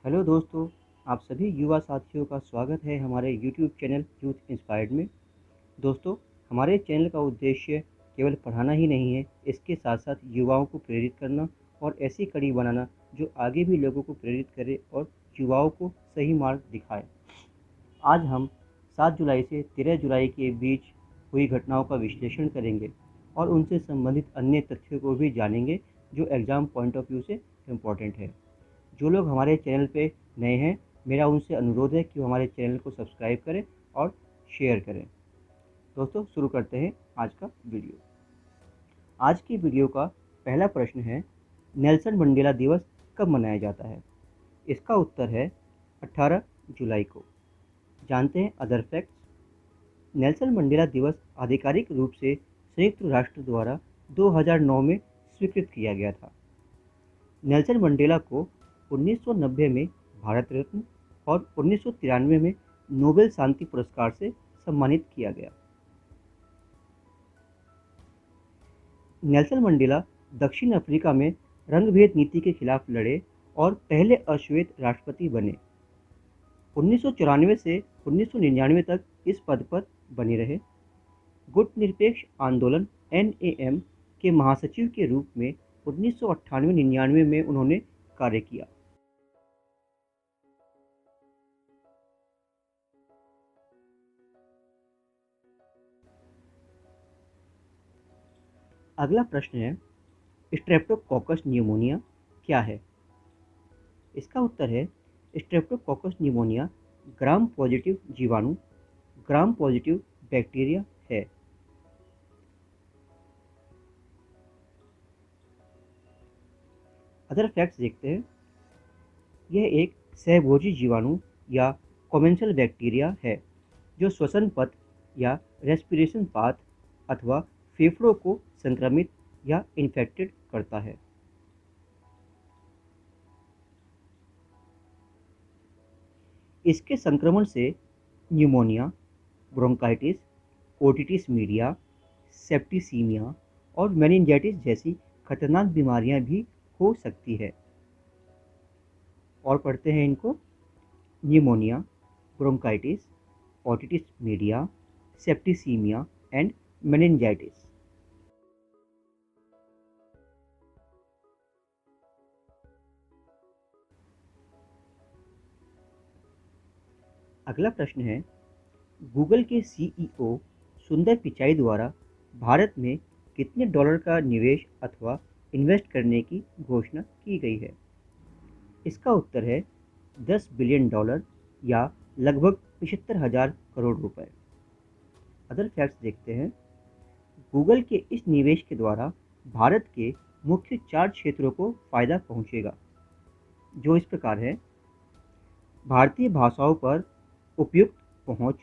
Hello दोस्तों, आप सभी युवा साथियों का स्वागत है हमारे यूट्यूब चैनल यूथ इंस्पायर्ड में। दोस्तों, हमारे चैनल का उद्देश्य केवल पढ़ाना ही नहीं है, इसके साथ साथ युवाओं को प्रेरित करना और ऐसी कड़ी बनाना जो आगे भी लोगों को प्रेरित करे और युवाओं को सही मार्ग दिखाए। आज हम 7 जुलाई से 13 जुलाई के बीच हुई घटनाओं का विश्लेषण करेंगे और उनसे संबंधित अन्य तथ्यों को भी जानेंगे जो एग्ज़ाम पॉइंट ऑफ व्यू से इम्पोर्टेंट है। जो लोग हमारे चैनल पे नए हैं, मेरा उनसे अनुरोध है कि वो हमारे चैनल को सब्सक्राइब करें और शेयर करें। दोस्तों, शुरू करते हैं आज का वीडियो। आज की वीडियो का पहला प्रश्न है, नेल्सन मंडेला दिवस कब मनाया जाता है? इसका उत्तर है 18 जुलाई को। जानते हैं अदर फैक्ट्स। नेल्सन मंडेला दिवस आधिकारिक रूप से संयुक्त राष्ट्र द्वारा 2009 में स्वीकृत किया गया था। नेल्सन मंडेला को 1990 में भारत रत्न और 1993 में नोबेल शांति पुरस्कार से सम्मानित किया गया। नेल्सन मंडेला दक्षिण अफ्रीका में रंगभेद नीति के खिलाफ लड़े और पहले अश्वेत राष्ट्रपति बने। 1994 से 1999 तक इस पद पर बने रहे। गुटनिरपेक्ष आंदोलन NAM के महासचिव के रूप में 1998-99 में उन्होंने कार्य किया। अगला प्रश्न है, स्ट्रेप्टोकोकस न्यूमोनिया क्या है? इसका उत्तर है, स्ट्रेप्टोकोकस न्यूमोनिया ग्राम पॉजिटिव जीवाणु, ग्राम पॉजिटिव बैक्टीरिया है। अदर फैक्ट्स देखते हैं। यह एक सहभोजी जीवाणु या कॉमेंसल बैक्टीरिया है जो श्वसन पथ या रेस्पिरेशन पाथ अथवा फेफड़ों को संक्रमित या इन्फेक्टेड करता है। इसके संक्रमण से pneumonia, bronchitis, otitis media, septicaemia और मेनिंजाइटिस जैसी खतरनाक बीमारियां भी हो सकती है। और पढ़ते हैं इनको। Pneumonia, bronchitis, otitis media, septicaemia and meningitis. अगला प्रश्न है, गूगल के CEO सुंदर पिचाई द्वारा भारत में कितने डॉलर का निवेश अथवा इन्वेस्ट करने की घोषणा की गई है? इसका उत्तर है 10 बिलियन डॉलर या लगभग 75,000 करोड़ रुपए। अदर फैक्ट्स देखते हैं। गूगल के इस निवेश के द्वारा भारत के मुख्य 4 क्षेत्रों को फायदा पहुंचेगा, जो इस प्रकार है। भारतीय भाषाओं पर उपयुक्त पहुंच,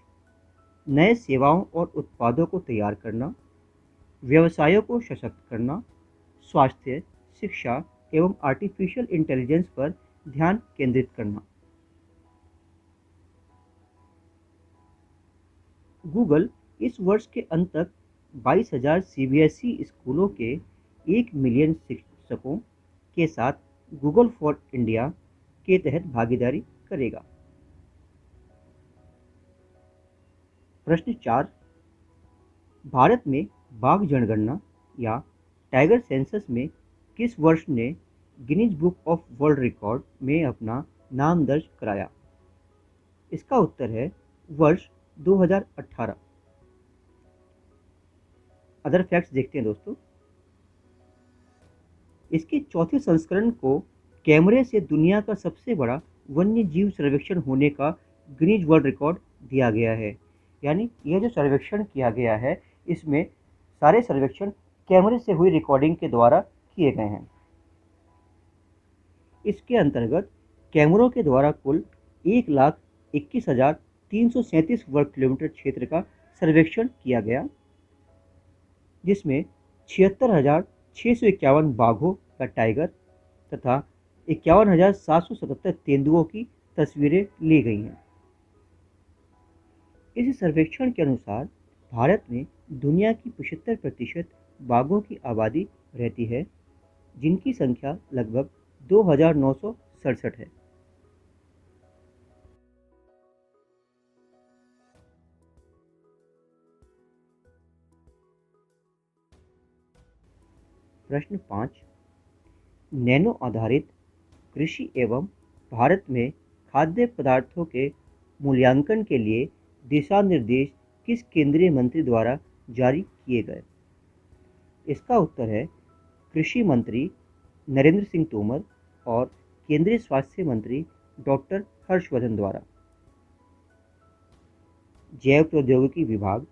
नए सेवाओं और उत्पादों को तैयार करना, व्यवसायों को सशक्त करना, स्वास्थ्य, शिक्षा एवं आर्टिफिशियल इंटेलिजेंस पर ध्यान केंद्रित करना। गूगल इस वर्ष के अंत तक 22,000 CBSE स्कूलों के 1 मिलियन शिक्षकों के साथ गूगल फॉर इंडिया के तहत भागीदारी करेगा। प्रश्न 4, भारत में बाघ जनगणना या टाइगर सेंसस में किस वर्ष ने Guinness book of world record में अपना नाम दर्ज कराया? इसका उत्तर है वर्ष 2018। अदर फैक्ट्स देखते हैं दोस्तों। इसके चौथे संस्करण को कैमरे से दुनिया का सबसे बड़ा वन्य जीव सर्वेक्षण होने का गिनीज वर्ल्ड रिकॉर्ड दिया गया है। यानी यह जो सर्वेक्षण किया गया है, इसमें सारे सर्वेक्षण कैमरे से हुई रिकॉर्डिंग के द्वारा किए गए हैं। इसके अंतर्गत कैमरों के द्वारा कुल 1,21,337 वर्ग किलोमीटर क्षेत्र का सर्वेक्षण किया गया, जिसमें 76,651 बाघों या टाइगर तथा 51,777 तेंदुओं की तस्वीरें ली गई हैं। इस सर्वेक्षण के अनुसार भारत में दुनिया की 75% बाघों की आबादी रहती है, जिनकी संख्या लगभग 2,967 है। प्रश्न 5, नैनो आधारित कृषि एवं भारत में खाद्य पदार्थों के मूल्यांकन के लिए दिशा निर्देश किस केंद्रीय मंत्री द्वारा जारी किए गए? इसका उत्तर है कृषि मंत्री नरेंद्र सिंह तोमर और केंद्रीय स्वास्थ्य मंत्री डॉक्टर हर्षवर्धन द्वारा। जैव प्रौद्योगिकी विभाग,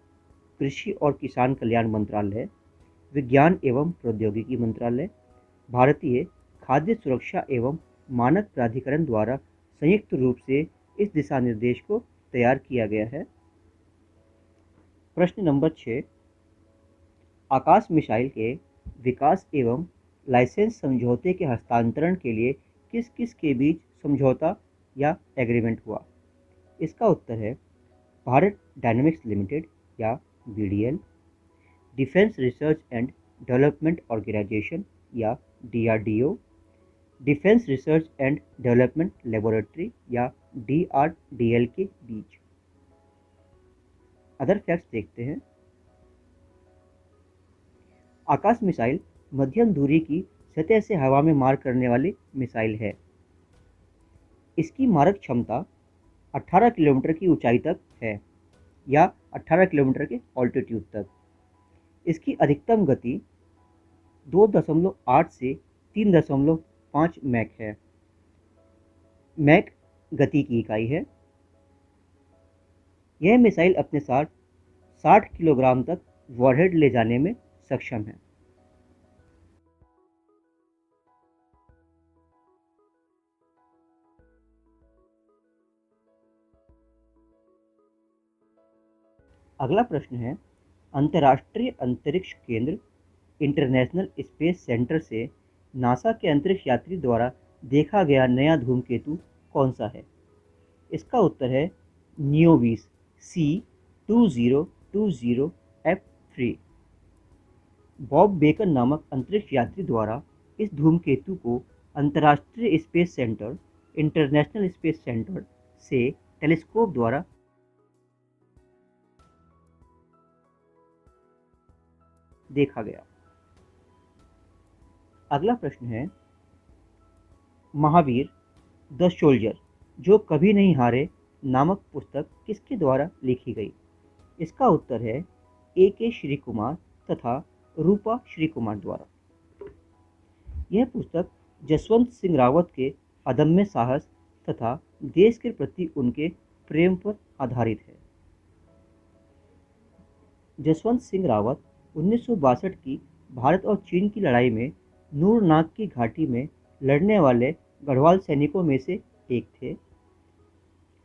कृषि और किसान कल्याण मंत्रालय, विज्ञान एवं प्रौद्योगिकी मंत्रालय, भारतीय खाद्य सुरक्षा एवं मानक प्राधिकरण द्वारा संयुक्त रूप से इस दिशा निर्देश को तैयार किया गया है। प्रश्न नंबर 6, आकाश मिसाइल के विकास एवं लाइसेंस समझौते के हस्तांतरण के लिए किस किस के बीच समझौता या एग्रीमेंट हुआ? इसका उत्तर है भारत डायनेमिक्स लिमिटेड या BDL, defence research and development organisation या DRDO, defence research and development laboratory या DRDL के बीच। अदर फैक्ट्स देखते हैं। आकाश मिसाइल मध्यम दूरी की सतह से हवा में मार करने वाली मिसाइल है। इसकी मारक क्षमता 18 किलोमीटर की ऊंचाई तक है या 18 किलोमीटर के ऑल्टीट्यूड तक। इसकी अधिकतम गति 2.8 से 3.5 मैक है। मैक गति की इकाई है। यह मिसाइल अपने साथ 60 किलोग्राम तक वॉरहेड ले जाने में सक्षम है। अगला प्रश्न है, अंतर्राष्ट्रीय अंतरिक्ष केंद्र इंटरनेशनल स्पेस सेंटर से नासा के अंतरिक्ष यात्री द्वारा देखा गया नया धूमकेतु कौन सा है? इसका उत्तर है नियोविस C2020F3। बॉब बेकन नामक अंतरिक्ष यात्री द्वारा इस धूमकेतु को अंतर्राष्ट्रीय space centre international space centre से टेलीस्कोप द्वारा देखा गया। अगला प्रश्न है, महावीर द सोल्जर जो कभी नहीं हारे नामक पुस्तक किसके द्वारा लिखी गई? इसका उत्तर है AK श्री कुमार तथा रूपा श्री कुमार द्वारा। यह पुस्तक जसवंत सिंह रावत के अदम्य साहस तथा देश के प्रति उनके प्रेम पर आधारित है। जसवंत सिंह रावत 1962 की भारत और चीन की लड़ाई में नूरनाग की घाटी में लड़ने वाले गढ़वाल सैनिकों में से एक थे।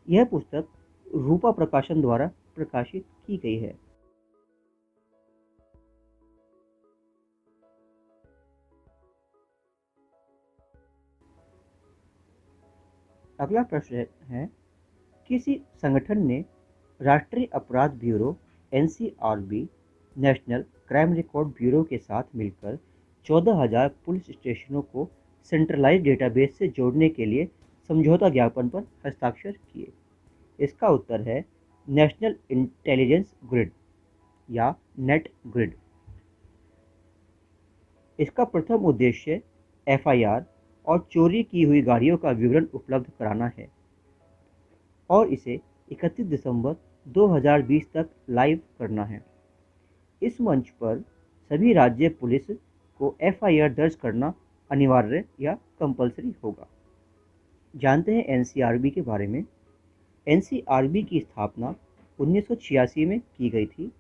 यह पुस्तक रूपा प्रकाशन द्वारा प्रकाशित की गई है। अगला प्रश्न है, किसी संगठन ने राष्ट्रीय अपराध bureau NCRB national crime record bureau के साथ मिलकर 14,000 पुलिस स्टेशनों को सेंट्रलाइज्ड डेटाबेस से जोड़ने के लिए समझौता ज्ञापन पर हस्ताक्षर किए। इसका उत्तर है नेशनल इंटेलिजेंस ग्रिड या नेट ग्रिड। इसका प्रथम उद्देश्य FIR और चोरी की हुई गाड़ियों का विवरण उपलब्ध कराना है और इसे 31 दिसंबर 2020 तक लाइव करना है। इस मंच पर सभी राज्य पुलिस को FIR दर्ज करना अनिवार्य या कंपलसरी होगा। जानते हैं NCRB के बारे में। NCRB की स्थापना 1986 में की गई थी।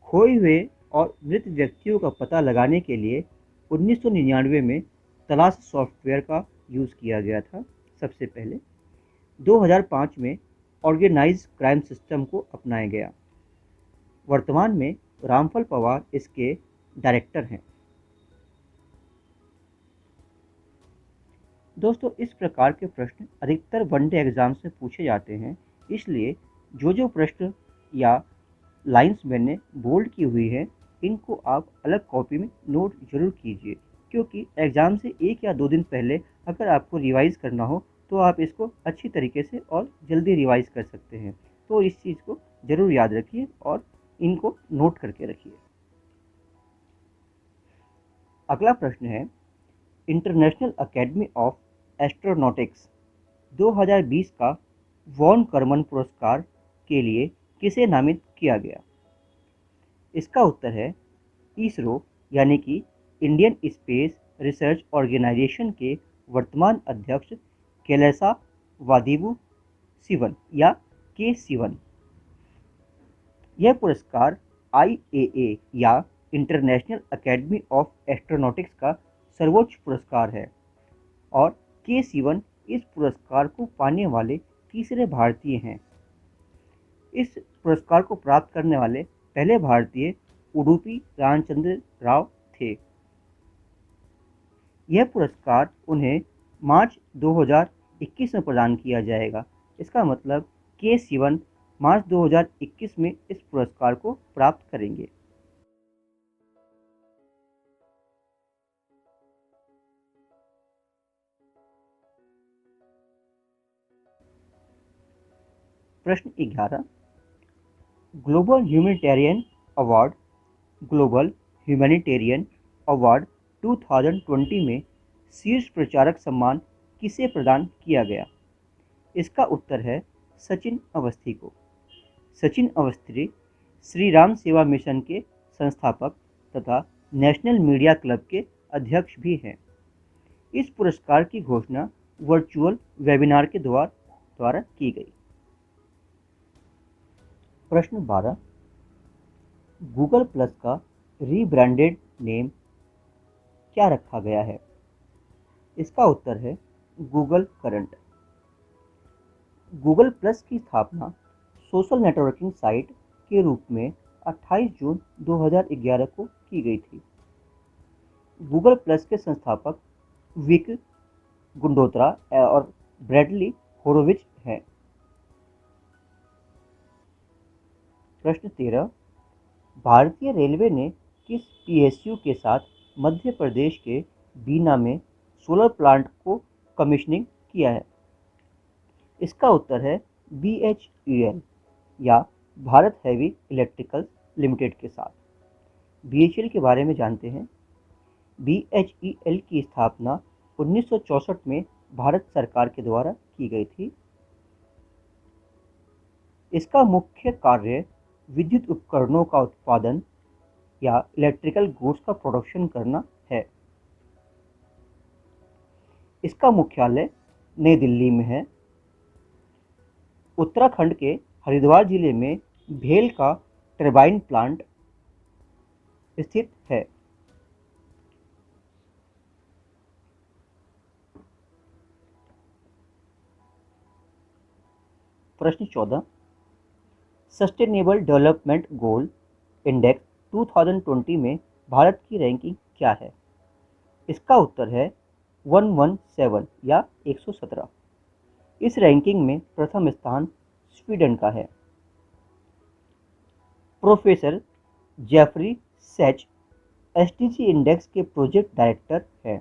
खोए हुए और मृत व्यक्तियों का पता लगाने के लिए 1999 में तलाश सॉफ्टवेयर का यूज़ किया गया था सबसे पहले। 2005 में ऑर्गेनाइज्ड क्राइम सिस्टम को अपनाया गया। वर्तमान में रामफल पवार इसके डायरेक्टर हैं। दोस्तों, इस प्रकार के प्रश्न अधिकतर वनडे एग्जाम से पूछे जाते हैं, इसलिए जो प्रश्न या लाइंस मैंने बोल्ड की हुई है इनको आप अलग कॉपी में नोट जरूर कीजिए, क्योंकि एग्ज़ाम से 1 या 2 दिन पहले अगर आपको रिवाइज़ करना हो तो आप इसको अच्छी तरीके से और जल्दी रिवाइज़ कर सकते हैं। तो इस चीज़ को ज़रूर याद रखिए और इनको नोट करके रखिए। अगला प्रश्न है, इंटरनेशनल एकेडमी ऑफ एस्ट्रोनॉटिक्स 2020 का वॉन करमन पुरस्कार के लिए किसे नामित किया गया? इसका उत्तर है इसरो यानी कि इंडियन स्पेस रिसर्च ऑर्गेनाइजेशन के वर्तमान अध्यक्ष कैलासा वादिवु शिवन या के शिवन। यह पुरस्कार IAA या इंटरनेशनल एकेडमी ऑफ एस्ट्रोनॉटिक्स का सर्वोच्च पुरस्कार है और के शिवन इस पुरस्कार को पाने वाले तीसरे भारतीय हैं। इस पुरस्कार को प्राप्त करने वाले पहले भारतीय उडुपी रामचंद्र राव थे। यह पुरस्कार उन्हें मार्च 2021 में प्रदान किया जाएगा। इसका मतलब के शिवन मार्च 2021 में इस पुरस्कार को प्राप्त करेंगे। प्रश्न 11, ग्लोबल ह्यूमैनिटेरियन अवार्ड 2020 में शीर्ष प्रचारक सम्मान किसे प्रदान किया गया? इसका उत्तर है सचिन अवस्थी को। सचिन अवस्थी श्री राम सेवा मिशन के संस्थापक तथा नेशनल मीडिया क्लब के अध्यक्ष भी हैं। इस पुरस्कार की घोषणा वर्चुअल वेबिनार के द्वारा की गई। प्रश्न 12, गूगल प्लस का रीब्रांडेड नेम क्या रखा गया है? इसका उत्तर है गूगल करंट। गूगल प्लस की स्थापना सोशल नेटवर्किंग साइट के रूप में 28 जून 2011 को की गई थी। गूगल प्लस के संस्थापक विक गुंडोत्रा और ब्रैडली होरोविच हैं। प्रश्न 13, भारतीय रेलवे ने किस PSU के साथ मध्य प्रदेश के बीना में सोलर प्लांट को कमीशनिंग किया है? इसका उत्तर है BHEL या भारत हैवी इलेक्ट्रिकल लिमिटेड के साथ। BHEL के बारे में जानते हैं। BHEL की स्थापना 1964 में भारत सरकार के द्वारा की गई थी। इसका मुख्य कार्य विद्युत उपकरणों का उत्पादन या इलेक्ट्रिकल गुड्स का प्रोडक्शन करना है। इसका मुख्यालय नई दिल्ली में है। उत्तराखंड के हरिद्वार जिले में भेल का टरबाइन प्लांट स्थित है। प्रश्न 14, सस्टेनेबल डेवलपमेंट गोल इंडेक्स 2020 में भारत की रैंकिंग क्या है? इसका उत्तर है 117 या 117। इस रैंकिंग में प्रथम स्थान स्वीडन का है। Professor Jeffrey Sachs SDG index के प्रोजेक्ट डायरेक्टर हैं।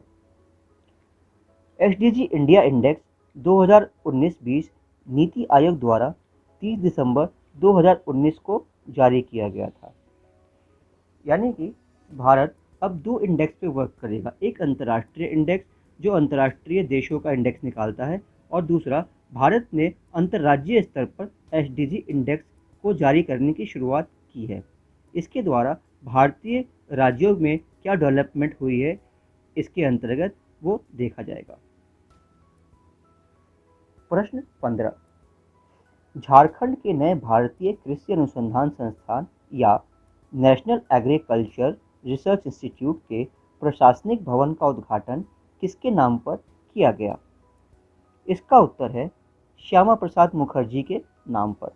SDG इंडिया इंडेक्स 2019-20 नीति आयोग द्वारा 30 दिसंबर 2019 को जारी किया गया था। यानी कि भारत अब 2 इंडेक्स पे वर्क करेगा। एक अंतर्राष्ट्रीय इंडेक्स जो अंतर्राष्ट्रीय देशों का इंडेक्स निकालता है और दूसरा भारत ने अंतर्राज्यीय स्तर पर SDG इंडेक्स को जारी करने की शुरुआत की है। इसके द्वारा भारतीय राज्यों में क्या डेवलपमेंट हुई है इसके अंतर्गत वो देखा जाएगा। प्रश्न 15, झारखंड के नए भारतीय कृषि अनुसंधान संस्थान या नेशनल एग्रीकल्चर रिसर्च इंस्टीट्यूट के प्रशासनिक भवन का उद्घाटन किसके नाम पर किया गया? इसका उत्तर है श्यामा प्रसाद मुखर्जी के नाम पर।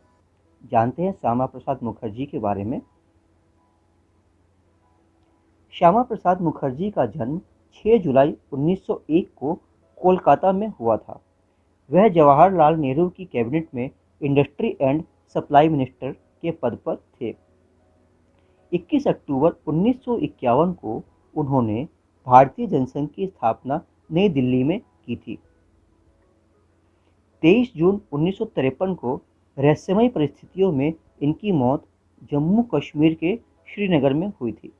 जानते हैं श्यामा प्रसाद मुखर्जी के बारे में। श्यामा प्रसाद मुखर्जी का जन्म 6 जुलाई 1901 को कोलकाता में हुआ था। वह जवाहरलाल नेहरू की कैबिनेट में इंडस्ट्री एंड सप्लाई मिनिस्टर के पद पर थे। 21 अक्टूबर 1951 को उन्होंने भारतीय जनसंघ की स्थापना नई दिल्ली में की थी। 23 जून 1953 को रहस्यमयी परिस्थितियों में इनकी मौत जम्मू कश्मीर के श्रीनगर में हुई थी।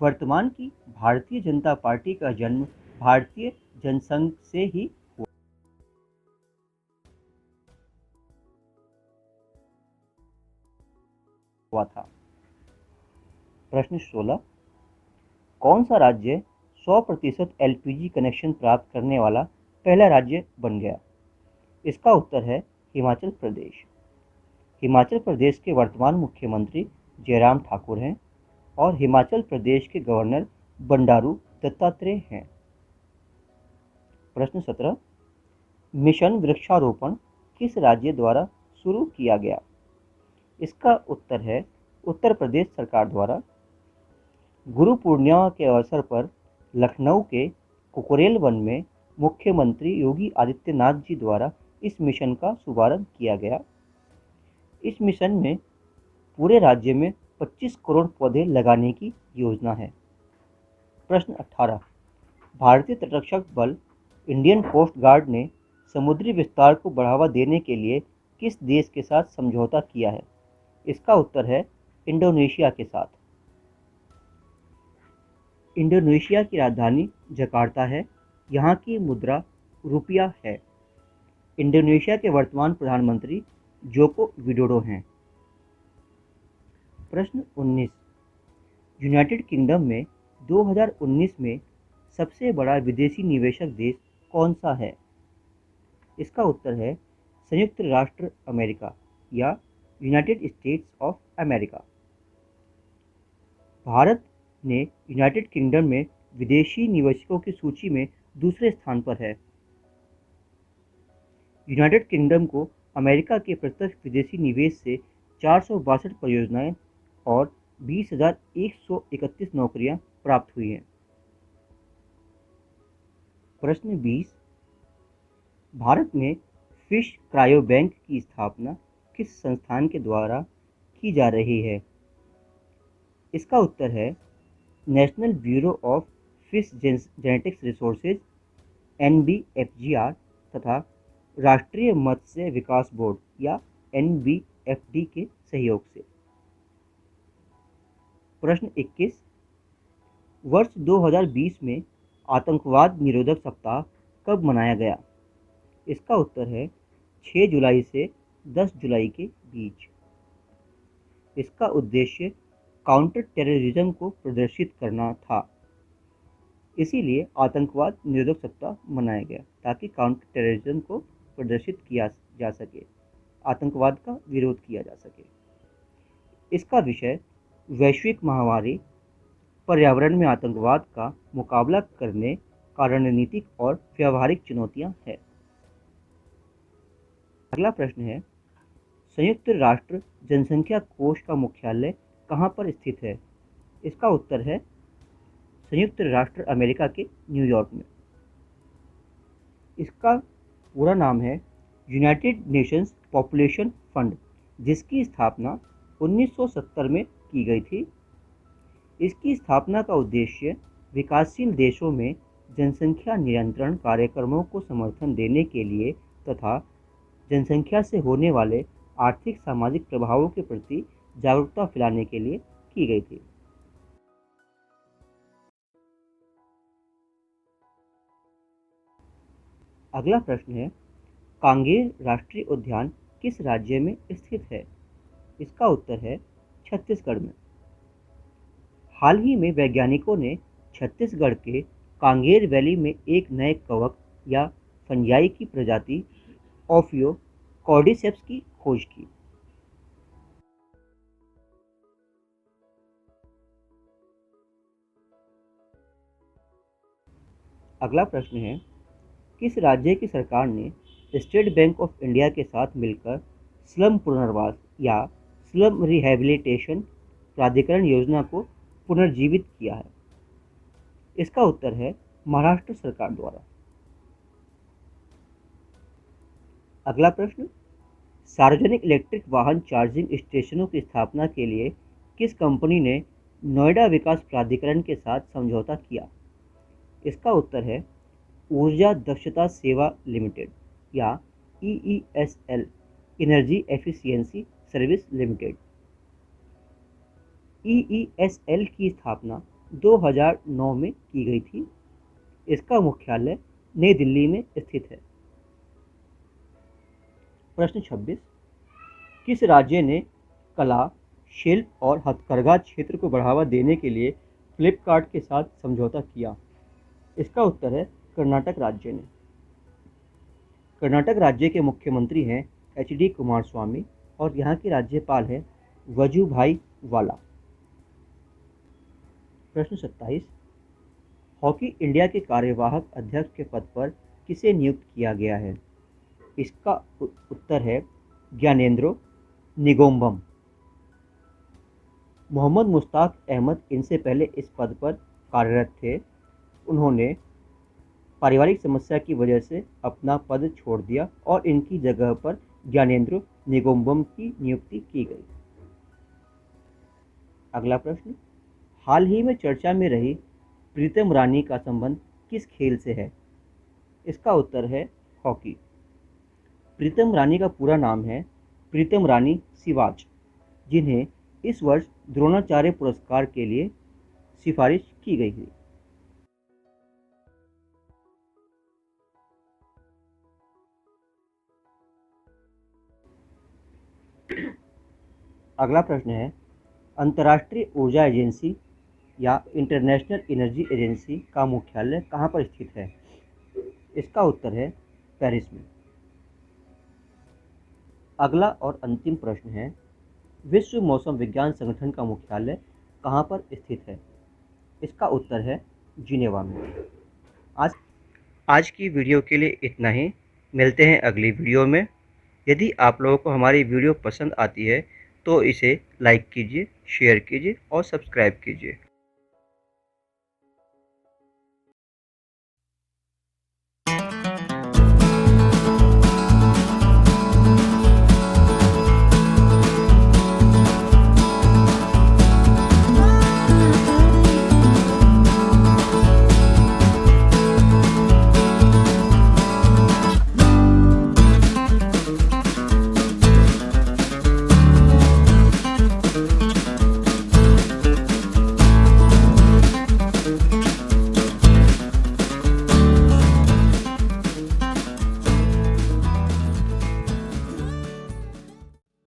वर्तमान की भारतीय जनता पार्टी का जन्म भारतीय जनसंघ से ही हुआ था। प्रश्न 16, कौन सा राज्य 100% एलपीजी कनेक्शन प्राप्त करने वाला पहला राज्य बन गया? इसका उत्तर है हिमाचल प्रदेश। हिमाचल प्रदेश के वर्तमान मुख्यमंत्री जयराम ठाकुर हैं और हिमाचल प्रदेश के गवर्नर बंडारू दत्तात्रेय हैं। प्रश्न 17, मिशन वृक्षारोपण किस राज्य द्वारा शुरू किया गया? इसका उत्तर है उत्तर प्रदेश सरकार द्वारा। गुरु पूर्णिमा के अवसर पर लखनऊ के कुकरेल वन में मुख्यमंत्री योगी आदित्यनाथ जी द्वारा इस मिशन का शुभारंभ किया गया। इस मिशन में पूरे राज्य में 25 करोड़ पौधे लगाने की योजना है। प्रश्न 18, भारतीय तटरक्षक बल इंडियन कोस्ट गार्ड ने समुद्री विस्तार को बढ़ावा देने के लिए किस देश के साथ समझौता किया है? इसका उत्तर है इंडोनेशिया के साथ। इंडोनेशिया की राजधानी जकार्ता है। यहाँ की मुद्रा रुपया है। इंडोनेशिया के वर्तमान प्रधानमंत्री जोको विडोडो हैं। प्रश्न 19, यूनाइटेड किंगडम में 2019 में सबसे बड़ा विदेशी निवेशक देश कौन सा है? इसका उत्तर है संयुक्त राष्ट्र अमेरिका या United states of America. Bharat ने यूनाइटेड किंगडम में विदेशी निवेशकों की सूची में दूसरे स्थान पर है। यूनाइटेड किंगडम को अमेरिका के प्रत्यक्ष विदेशी निवेश से 462 परियोजनाएं और 20,131 नौकरियां प्राप्त हुई हैं। प्रश्न 20, भारत में फिश क्रायो बैंक की स्थापना किस संस्थान के द्वारा की जा रही है? इसका उत्तर है national bureau of fish genetics resources NBFGR तथा राष्ट्रीय मत्स्य विकास बोर्ड या NBFD के सहयोग से। प्रश्न 21, वर्ष 2020 में आतंकवाद निरोधक सप्ताह कब मनाया गया? इसका उत्तर है 6 जुलाई से 10 जुलाई के बीच। इसका उद्देश्य काउंटर टेररिज्म को प्रदर्शित करना था, इसीलिए आतंकवाद निरोधक सप्ताह मनाया गया ताकि काउंटर टेररिज्म को प्रदर्शित किया जा सके, आतंकवाद का विरोध किया जा सके। इसका विषय वैश्विक महामारी, पर्यावरण में आतंकवाद का मुकाबला करने का रणनीतिक और व्यावहारिक चुनौतियां हैं। अगला प्रश्न है, संयुक्त राष्ट्र जनसंख्या कोष का मुख्यालय कहाँ पर स्थित है? इसका उत्तर है संयुक्त राष्ट्र अमेरिका के न्यूयॉर्क में। इसका पूरा नाम है यूनाइटेड नेशंस पॉपुलेशन फंड, जिसकी स्थापना 1970 में की गई थी। इसकी स्थापना का उद्देश्य विकासशील देशों में जनसंख्या नियंत्रण कार्यक्रमों को समर्थन देने के लिए तथा जनसंख्या से होने वाले आर्थिक सामाजिक प्रभावों के प्रति जागरूकता फैलाने के लिए की गई थी। अगला प्रश्न है, कांगेर राष्ट्रीय उद्यान किस राज्य में स्थित है? इसका उत्तर है छत्तीसगढ़ में। हाल ही में वैज्ञानिकों ने छत्तीसगढ़ के कांगेर वैली में एक नए कवक या फंजाई की प्रजाति ऑफियो कॉर्डिसेप्स की खोज की। अगला प्रश्न है, किस राज्य की सरकार ने स्टेट बैंक ऑफ इंडिया के साथ मिलकर स्लम पुनर्वास या स्लम रिहैबिलिटेशन प्राधिकरण योजना को पुनर्जीवित किया है? इसका उत्तर है महाराष्ट्र सरकार द्वारा। अगला प्रश्न, सार्वजनिक इलेक्ट्रिक वाहन चार्जिंग स्टेशनों की स्थापना के लिए किस कंपनी ने नोएडा विकास प्राधिकरण के साथ समझौता किया? इसका उत्तर है ऊर्जा दक्षता सेवा लिमिटेड या EESL energy efficiency service limited. EESL की स्थापना 2009 में की गई थी। इसका मुख्यालय नई दिल्ली में स्थित है। प्रश्न 26, किस राज्य ने कला, शिल्प और हथकरघा क्षेत्र को बढ़ावा देने के लिए फ्लिपकार्ट के साथ समझौता किया? इसका उत्तर है कर्नाटक राज्य ने। कर्नाटक राज्य के मुख्यमंत्री हैं HD कुमारस्वामी और यहाँ के राज्यपाल हैं वजुभाई वाला। प्रश्न 27, हॉकी इंडिया के कार्यवाहक अध्यक्ष के पद पर किसे नियुक्त किया गया है? इसका उत्तर है ज्ञानेंद्रो निगोम्बम। मोहम्मद मुश्ताक अहमद इनसे पहले इस पद पर कार्यरत थे। उन्होंने पारिवारिक समस्या की वजह से अपना पद छोड़ दिया और इनकी जगह पर ज्ञानेंद्रो निगोम्बम की नियुक्ति की गई। अगला प्रश्न, हाल ही में चर्चा में रही प्रीतम रानी का संबंध किस खेल से है? इसका उत्तर है हॉकी। प्रीतम रानी का पूरा नाम है प्रीतम रानी सिवाच, जिन्हें इस वर्ष द्रोणाचार्य पुरस्कार के लिए सिफारिश की गई थी। अगला प्रश्न है, अंतर्राष्ट्रीय ऊर्जा एजेंसी या इंटरनेशनल एनर्जी एजेंसी का मुख्यालय कहाँ पर स्थित है? इसका उत्तर है पेरिस में। अगला और अंतिम प्रश्न है, विश्व मौसम विज्ञान संगठन का मुख्यालय कहाँ पर स्थित है? इसका उत्तर है जिनेवा में। आज की वीडियो के लिए इतना ही। मिलते हैं अगली वीडियो में। यदि आप लोगों को हमारी वीडियो पसंद आती है तो इसे लाइक कीजिए, शेयर कीजिए और सब्सक्राइब कीजिए।